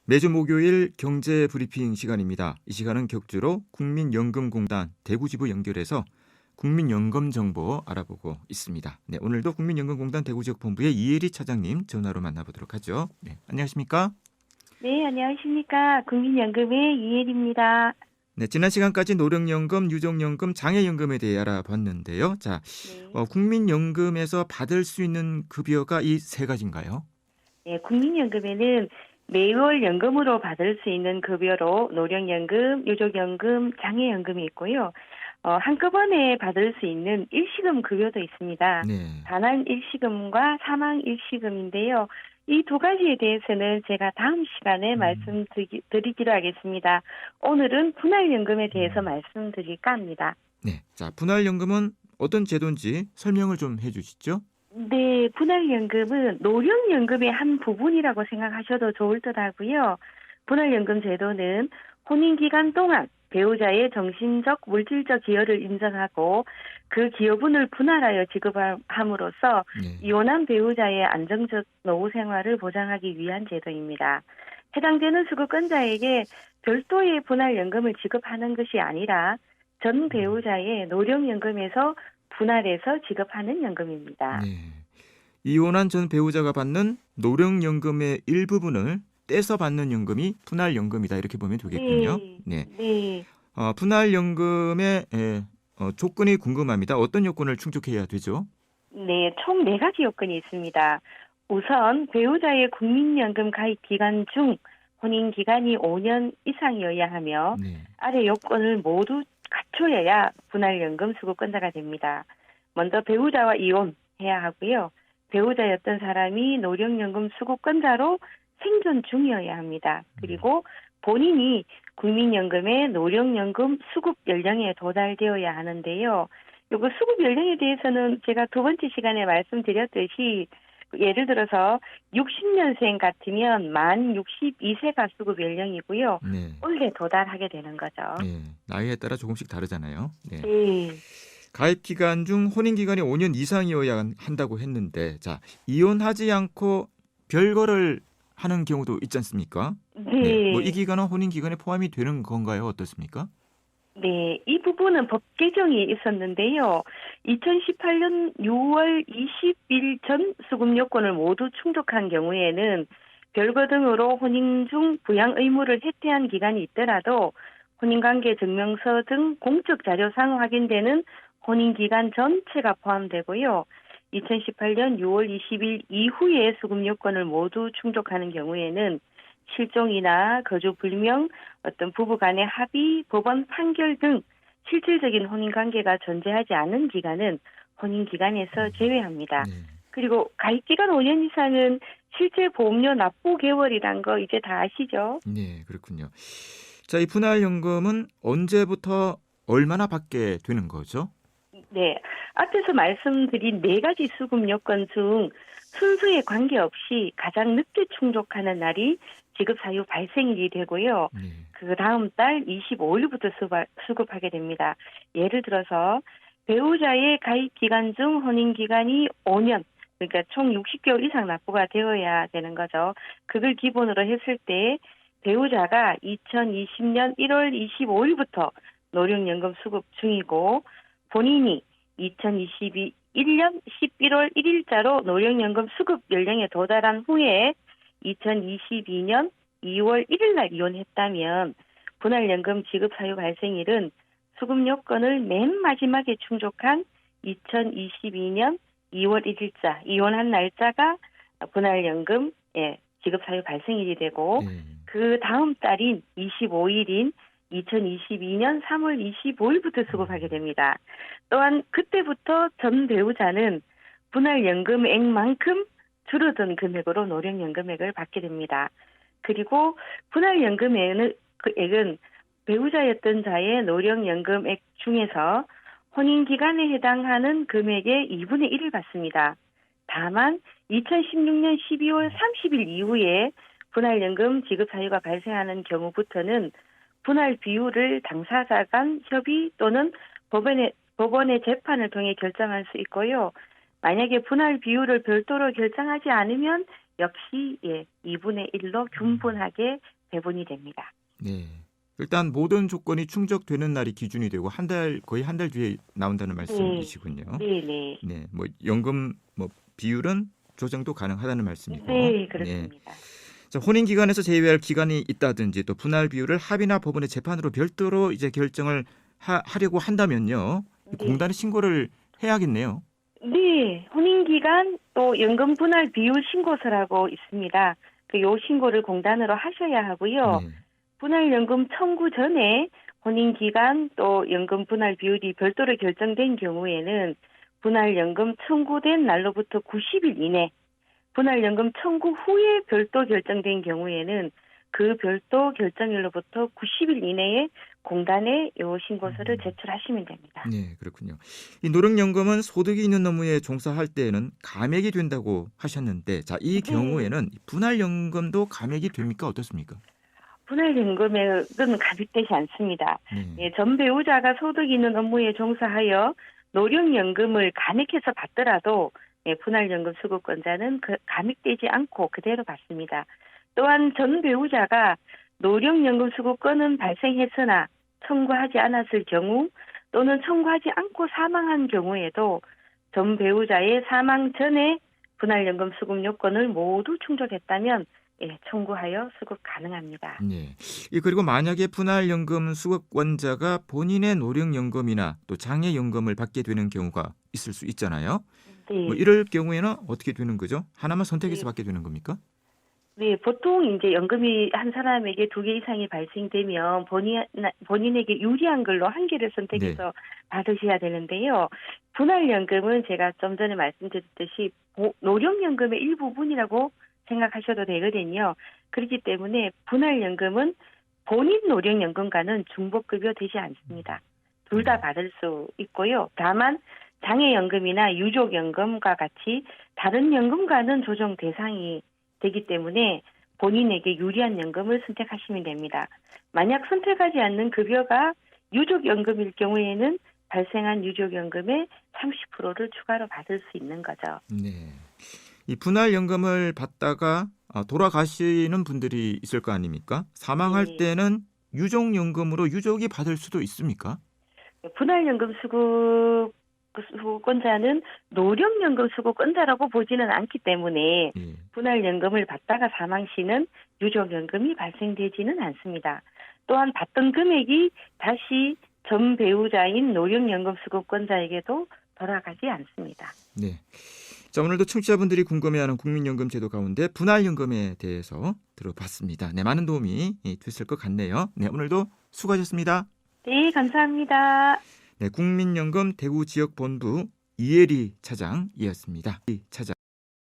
매주 목요일 경제 브리핑 시간입니다. 이 시간은 격주로 국민연금공단 대구지부 연결해서 국민연금 정보 알아보고 있습니다. 네, 오늘도 국민연금공단 대구지역본부의 이혜리 차장님 전화로 만나보도록 하죠. 네, 안녕하십니까? 네, 안녕하십니까. 국민연금의 이혜리입니다. 네, 지난 시간까지 노령연금, 유족연금, 장애연금에 대해 알아봤는데요. 자, 네. 국민연금에서 받을 수 있는 급여가 이 세 가지인가요? 네, 국민연금에는 매월 연금으로 받을 수 있는 급여로 노령연금, 유족연금, 장애연금이 있고요. 한꺼번에 받을 수 있는 일시금 급여도 있습니다. 네. 반환 일시금과 사망 일시금인데요. 이 두 가지에 대해서는 제가 다음 시간에 말씀드리기로 하겠습니다. 오늘은 분할연금에 대해서 말씀드릴까 합니다. 네. 자, 분할연금은 어떤 제도인지 설명을 좀 해주시죠. 네, 분할연금은 노령연금의 한 부분이라고 생각하셔도 좋을 듯 하고요. 분할연금 제도는 혼인기간 동안 배우자의 정신적, 물질적 기여를 인정하고 그 기여분을 분할하여 지급함으로써 네. 이혼한 배우자의 안정적 노후 생활을 보장하기 위한 제도입니다. 해당되는 수급권자에게 별도의 분할연금을 지급하는 것이 아니라 전 배우자의 노령연금에서 분할해서 지급하는 연금입니다. 네. 이혼한 전 배우자가 받는 노령연금의 일부분을 떼서 받는 연금이 분할연금이다 이렇게 보면 되겠군요. 네. 네. 분할연금의 조건이 궁금합니다. 어떤 요건을 충족해야 되죠? 네, 총 4가지 요건이 있습니다. 우선 배우자의 국민연금 가입 기간 중 혼인 기간이 5년 이상이어야 하며 네. 아래 요건을 모두 갖춰야 분할연금 수급권자가 됩니다. 먼저 배우자와 이혼해야 하고요. 배우자였던 사람이 노령연금 수급권자로 생존 중이어야 합니다. 그리고 본인이 국민연금의 노령연금 수급 연령에 도달되어야 하는데요. 요거 수급 연령에 대해서는 제가 두 번째 시간에 말씀드렸듯이 예를 들어서 60년생 같으면 만 62세가 수급 연령이고요. 네. 올해 도달하게 되는 거죠. 네. 나이에 따라 조금씩 다르잖아요. 네. 네. 가입 기간 중 혼인 기간이 5년 이상이어야 한다고 했는데, 자, 이혼하지 않고 별거를 하는 경우도 있지 않습니까? 네. 뭐 이 기간은 혼인 기간에 포함이 되는 건가요? 어떻습니까? 네, 이 부분은 법 개정이 있었는데요. 2018년 6월 20일 전 수급 요건을 모두 충족한 경우에는 별거 등으로 혼인 중 부양 의무를 해태한 기간이 있더라도 혼인관계 증명서 등 공적 자료상 확인되는 혼인기간 전체가 포함되고요. 2018년 6월 20일 이후에 수급 요건을 모두 충족하는 경우에는 실종이나 거주 불명, 어떤 부부 간의 합의, 법원 판결 등 실질적인 혼인관계가 존재하지 않은 기간은 혼인기간에서 제외합니다. 네. 그리고 가입기간 5년 이상은 실제 보험료 납부 개월이란 거 이제 다 아시죠? 네, 그렇군요. 자, 이 분할연금은 언제부터 얼마나 받게 되는 거죠? 네, 앞에서 말씀드린 4가지 수급 요건 중 순서에 관계없이 가장 늦게 충족하는 날이 지급 사유 발생일이 되고요. 네. 그 다음 달 25일부터 수급하게 됩니다. 예를 들어서 배우자의 가입 기간 중 혼인 기간이 5년, 그러니까 총 60개월 이상 납부가 되어야 되는 거죠. 그걸 기본으로 했을 때 배우자가 2020년 1월 25일부터 노령연금 수급 중이고 본인이 2021년 11월 1일자로 노령연금 수급 연령에 도달한 후에 2022년 2월 1일 날 이혼했다면 분할연금 지급 사유 발생일은 수급 요건을 맨 마지막에 충족한 2022년 2월 1일자 이혼한 날짜가 분할연금 지급 사유 발생일이 되고 네. 그 다음 달인 25일인 2022년 3월 25일부터 수급하게 됩니다. 또한 그때부터 전 배우자는 분할연금액만큼 줄어든 금액으로 노령연금액을 받게 됩니다. 그리고 분할연금액은 배우자였던 자의 노령연금액 중에서 혼인기간에 해당하는 금액의 2분의 1을 받습니다. 다만 2016년 12월 30일 이후에 분할연금 지급 사유가 발생하는 경우부터는 분할 비율을 당사자 간 협의 또는 법원의 재판을 통해 결정할 수 있고요. 만약에 분할 비율을 별도로 결정하지 않으면 역시 2분의 1로 균분하게 배분이 됩니다. 네. 일단 모든 조건이 충족되는 날이 기준이 되고 거의 한 달 뒤에 나온다는 말씀이시군요. 네, 네. 네. 뭐 연금 비율은 조정도 가능하다는 말씀이고. 네, 그렇습니다. 자, 혼인 기간에서 제외할 기간이 있다든지 또 분할 비율을 합의나 법원의 재판으로 별도로 이제 결정을 하려고 한다면요. 네. 공단에 신고를 해야겠네요. 네, 혼인기간 또 연금 분할 비율 신고서라고 있습니다. 요 신고를 공단으로 하셔야 하고요. 네. 분할연금 청구 전에 혼인기간 또 연금 분할 비율이 별도로 결정된 경우에는 분할연금 청구된 날로부터 90일 이내, 분할연금 청구 후에 별도 결정된 경우에는 그 별도 결정일로부터 90일 이내에 공단에 요 신고서를 제출하시면 됩니다. 네, 그렇군요. 이 노령연금은 소득이 있는 업무에 종사할 때에는 감액이 된다고 하셨는데, 자, 이 경우에는 분할연금도 감액이 됩니까? 어떻습니까? 분할연금액은 감액되지 않습니다. 네. 전 배우자가 소득 있는 업무에 종사하여 노령연금을 감액해서 받더라도 분할연금 수급권자는 감액되지 않고 그대로 받습니다. 또한 전 배우자가 노령연금 수급권은 발생했으나 청구하지 않았을 경우 또는 청구하지 않고 사망한 경우에도 전 배우자의 사망 전에 분할연금 수급 요건을 모두 충족했다면 청구하여 수급 가능합니다. 네. 그리고 만약에 분할연금 수급권자가 본인의 노령연금이나 또 장애연금을 받게 되는 경우가 있을 수 있잖아요. 네. 이럴 경우에는 어떻게 되는 거죠? 하나만 선택해서 네. 받게 되는 겁니까? 네, 보통 이제 연금이 한 사람에게 2개 이상이 발생되면 본인에게 유리한 걸로 한 개를 선택해서 받으셔야 되는데요. 분할연금은 제가 좀 전에 말씀드렸듯이 노령연금의 일부분이라고 생각하셔도 되거든요. 그렇기 때문에 분할연금은 본인 노령연금과는 중복급여 되지 않습니다. 둘 다 받을 수 있고요. 다만 장애연금이나 유족연금과 같이 다른 연금과는 조정 대상이 되기 때문에 본인에게 유리한 연금을 선택하시면 됩니다. 만약 선택하지 않는 급여가 유족연금일 경우에는 발생한 유족연금의 30%를 추가로 받을 수 있는 거죠. 네. 이 분할연금을 받다가 돌아가시는 분들이 있을 거 아닙니까? 사망할 네. 때는 유족연금으로 유족이 받을 수도 있습니까? 분할연금 수급권자는 노령연금 수급권자라고 보지는 않기 때문에 예. 분할연금을 받다가 사망 시는 유족연금이 발생되지는 않습니다. 또한 받던 금액이 다시 전 배우자인 노령연금 수급권자에게도 돌아가지 않습니다. 네. 자, 오늘도 청취자분들이 궁금해하는 국민연금 제도 가운데 분할연금에 대해서 들어봤습니다. 네, 많은 도움이 됐을 것 같네요. 네, 오늘도 수고하셨습니다. 네, 감사합니다. 네, 국민연금 대구지역본부 이혜리 차장이었습니다.